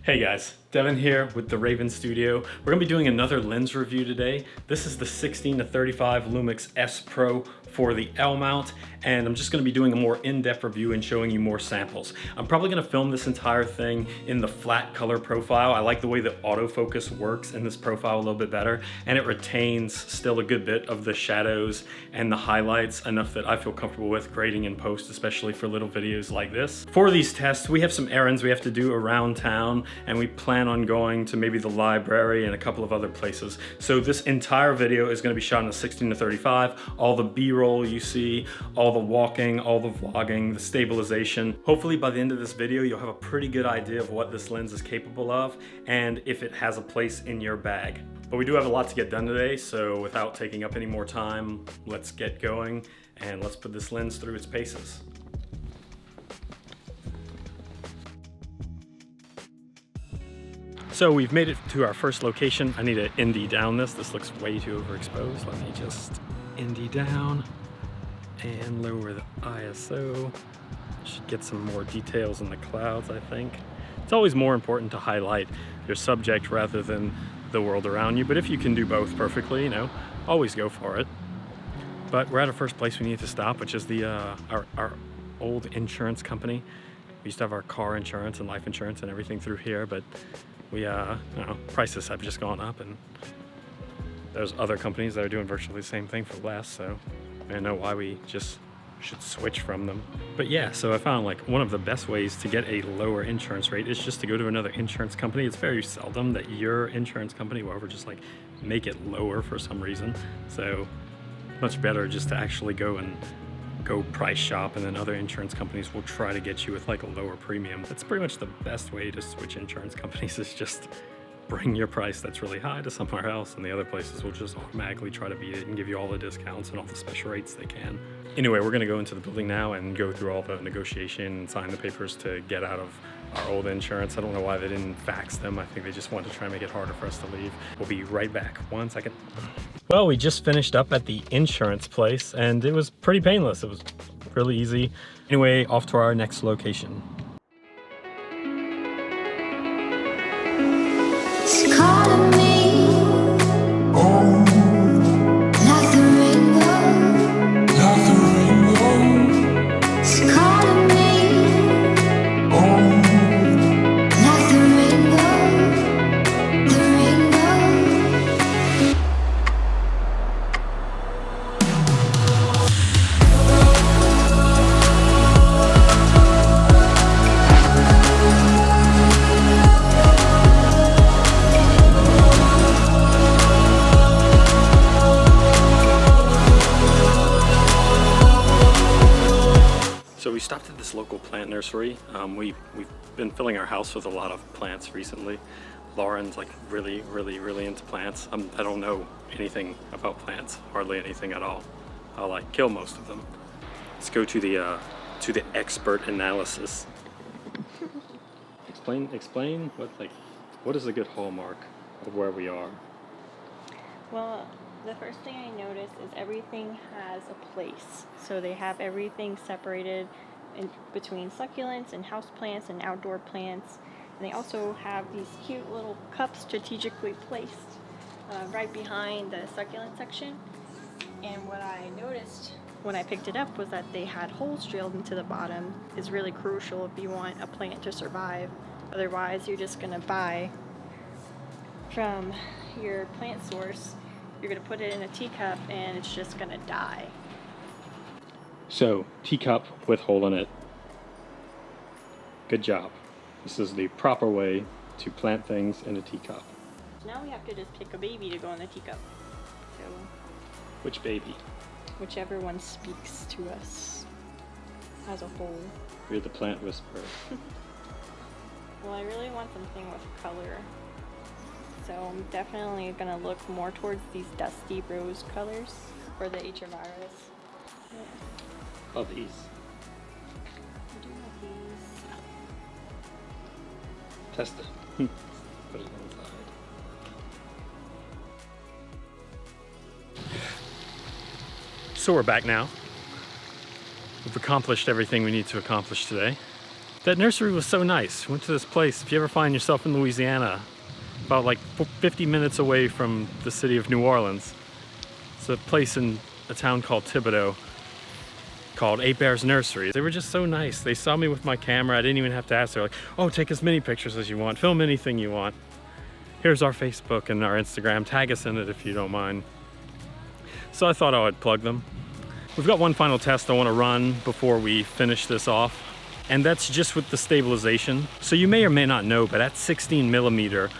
Hey guys, Devin here with the Raven Studio. We're gonna be doing another lens review today. This is the 16-35 Lumix S Pro for the L mount, and I'm just gonna be doing a more in-depth review and showing you more samples. I'm probably gonna film this entire thing in the flat color profile. I like the way the autofocus works in this profile a little bit better, and it retains still a good bit of the shadows and the highlights, enough that I feel comfortable with grading in post, especially for little videos like this. For these tests, we have some errands we have to do around town, and we plan on going to maybe the library and a couple of other places. So this entire video is going to be shot in a 16-35. All the B-roll you see, all the walking, all the vlogging, the stabilization. Hopefully by the end of this video, you'll have a pretty good idea of what this lens is capable of and if it has a place in your bag. But we do have a lot to get done today, so without taking up any more time, let's get going and let's put this lens through its paces. So we've made it to our first location. I need to ND down this. This looks way too overexposed. Let me just ND down and lower the ISO. Should get some more details in the clouds, I think. It's always more important to highlight your subject rather than the world around you, but if you can do both perfectly, you know, always go for it. But we're at our first place we need to stop, which is the our old insurance company. We used to have our car insurance and life insurance and everything through here, but we, you know, prices have just gone up, and there's other companies that are doing virtually the same thing for less, so I don't know why we just should switch from them. But yeah, so I found like one of the best ways to get a lower insurance rate is just to go to another insurance company. It's very seldom that your insurance company will ever just like make it lower for some reason. So much better just to actually go price shop, and then other insurance companies will try to get you with like a lower premium. That's pretty much the best way to switch insurance companies, is just bring your price that's really high to somewhere else, and the other places will just automatically try to beat it and give you all the discounts and all the special rates they can. Anyway, we're gonna go into the building now and go through all the negotiation and sign the papers to get out of our old insurance. I don't know why they didn't fax them. I think they just wanted to try and make it harder for us to leave. We'll be right back. 1 second. Well, we just finished up at the insurance place and it was pretty painless. It was really easy. Anyway, off to our next location. It's calling me, like the rainbow. It's calling me, like the rainbow, the rainbow. So we stopped at this local plant nursery. We've been filling our house with a lot of plants recently. Lauren's like really into plants. I don't know anything about plants, hardly anything at all. I'll like kill most of them. Let's go to the expert analysis. Explain what is a good hallmark of where we are? Well, the first thing I noticed is everything has a place. So they have everything separated in between succulents and houseplants and outdoor plants. And they also have these cute little cups strategically placed right behind the succulent section. And what I noticed when I picked it up was that they had holes drilled into the bottom. Is really crucial if you want a plant to survive. Otherwise, you're just going to buy from your plant source. You're going to put it in a teacup and it's just going to die. So, teacup with hole in it. Good job. This is the proper way to plant things in a teacup. Now we have to just pick a baby to go in the teacup. So, Which baby? whichever one speaks to us as a whole. You're the plant whisperer. Well, I really want something with color. So I'm definitely going to look more towards these dusty rose colors for the HRVirus. Of these. I do have these. Test it. Put it inside. So we're back now. We've accomplished everything we need to accomplish today. That nursery was so nice. Went to this place. If you ever find yourself in Louisiana, about like 50 minutes away from the city of New Orleans, it's a place in a town called Thibodaux called 8 Bears Nursery. They were just so nice. They saw me with my camera. I didn't even have to ask. They're like, oh, take as many pictures as you want. Film anything you want. Here's our Facebook and our Instagram. Tag us in it if you don't mind. So I thought I would plug them. We've got one final test I want to run before we finish this off, and that's just with the stabilization. So you may or may not know, but at 16mm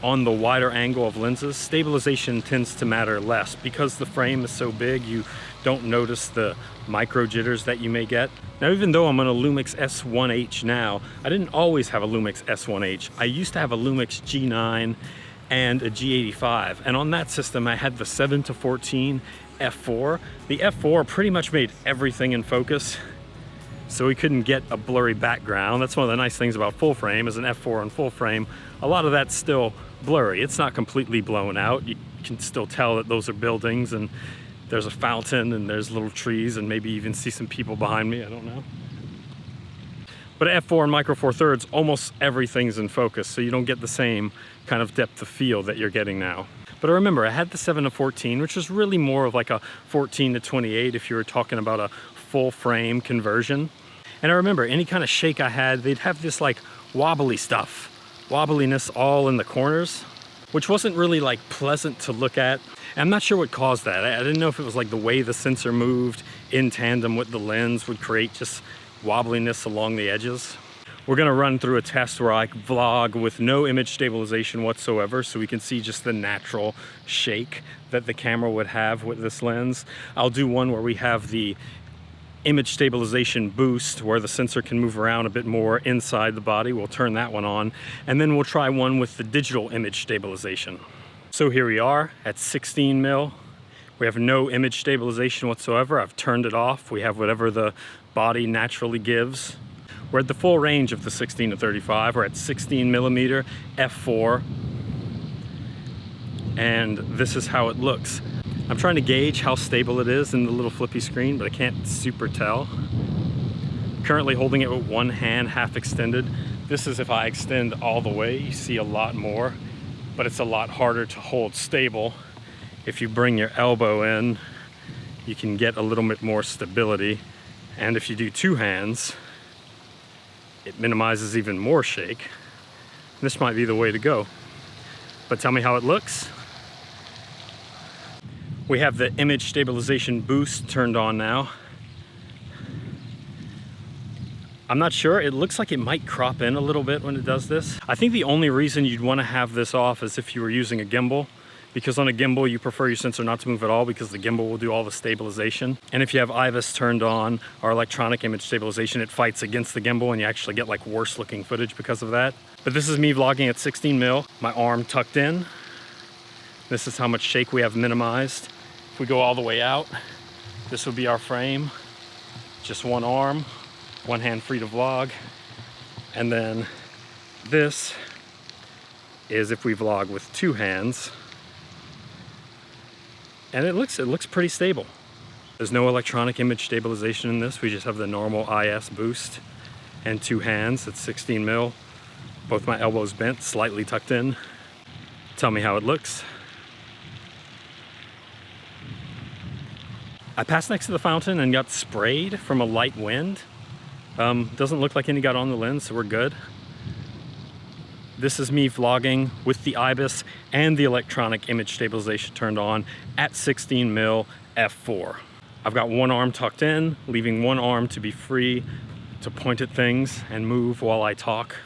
on the wider angle of lenses, stabilization tends to matter less. Because the frame is so big, you don't notice the micro jitters that you may get. Now, even though I'm on a Lumix S1H now, I didn't always have a Lumix S1H. I used to have a Lumix G9 and a G85, and on that system I had the 7-14 F.4. The F.4 pretty much made everything in focus, so we couldn't get a blurry background. That's one of the nice things about full frame, is an F.4 on full frame. A lot of that's still blurry. It's not completely blown out. You can still tell that those are buildings, and there's a fountain, and there's little trees, and maybe even see some people behind me, I don't know. But at F.4 and Micro Four Thirds, almost everything's in focus, so you don't get the same kind of depth of field that you're getting now. But I remember I had the 7-14, which was really more of like a 14-28 if you were talking about a full frame conversion. And I remember any kind of shake I had, they'd have this like wobbly stuff, wobbliness all in the corners, which wasn't really like pleasant to look at. And I'm not sure what caused that. I didn't know if it was like the way the sensor moved in tandem with the lens would create just wobbliness along the edges. We're gonna run through a test where I vlog with no image stabilization whatsoever, so we can see just the natural shake that the camera would have with this lens. I'll do one where we have the image stabilization boost, where the sensor can move around a bit more inside the body. We'll turn that one on, and then we'll try one with the digital image stabilization. So here we are at 16mm. We have no image stabilization whatsoever. I've turned it off. We have whatever the body naturally gives. We're at the full range of the 16-35. We're at 16mm F4. And this is how it looks. I'm trying to gauge how stable it is in the little flippy screen, but I can't super tell. Currently holding it with one hand half extended. This is if I extend all the way, you see a lot more, but it's a lot harder to hold stable. If you bring your elbow in, you can get a little bit more stability. And if you do two hands, it minimizes even more shake. This might be the way to go. But tell me how it looks. We have the image stabilization boost turned on now. I'm not sure, it looks like it might crop in a little bit when it does this. I think the only reason you'd want to have this off is if you were using a gimbal, because on a gimbal you prefer your sensor not to move at all because the gimbal will do all the stabilization. And if you have IBIS turned on, or electronic image stabilization, it fights against the gimbal and you actually get like worse looking footage because of that. But this is me vlogging at 16mm, my arm tucked in. This is how much shake we have minimized. If we go all the way out, this would be our frame. Just one arm, one hand free to vlog. And then this is if we vlog with two hands. And it looks pretty stable. There's no electronic image stabilization in this. We just have the normal IS boost and two hands at 16mm. Both my elbows bent, slightly tucked in. Tell me how it looks. I passed next to the fountain and got sprayed from a light wind. Doesn't look like any got on the lens, so we're good. This is me vlogging with the IBIS and the electronic image stabilization turned on at 16mm F4. I've got one arm tucked in, leaving one arm to be free to point at things and move while I talk.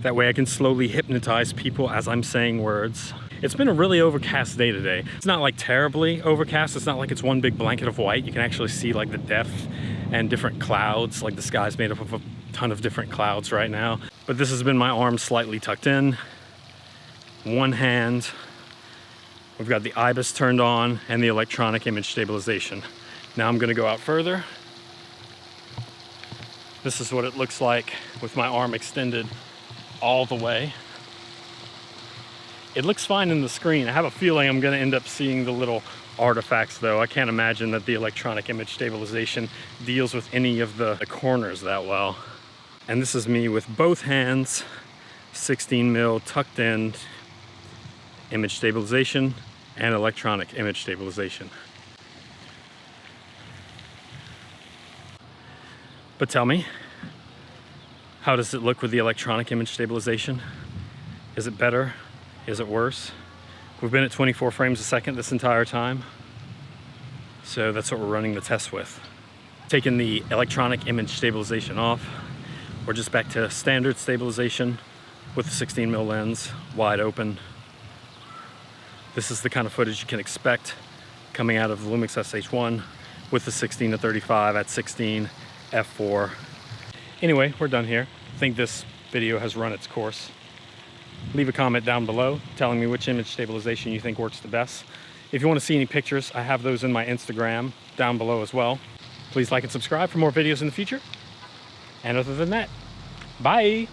That way I can slowly hypnotize people as I'm saying words. It's been a really overcast day today. It's not like terribly overcast. It's not like it's one big blanket of white. You can actually see like the depth and different clouds, like the sky's made up of a ton of different clouds right now. But this has been my arm slightly tucked in, one hand. We've got the IBIS turned on and the electronic image stabilization. Now I'm gonna go out further. This is what it looks like with my arm extended all the way. It looks fine in the screen. I have a feeling I'm gonna end up seeing the little artifacts though. I can't imagine that the electronic image stabilization deals with any of the corners that well. And this is me with both hands, 16 mil tucked in, image stabilization and electronic image stabilization. But tell me, how does it look with the electronic image stabilization? Is it better? Is it worse? We've been at 24 frames a second this entire time, so that's what we're running the test with. Taking the electronic image stabilization off, we're just back to standard stabilization with the 16 mil lens, wide open. This is the kind of footage you can expect coming out of the Lumix S1H with the 16-35 at 16 F.4. Anyway, we're done here. I think this video has run its course. Leave a comment down below telling me which image stabilization you think works the best. If you want to see any pictures, I have those in my Instagram down below as well. Please like and subscribe for more videos in the future. And other than that, bye!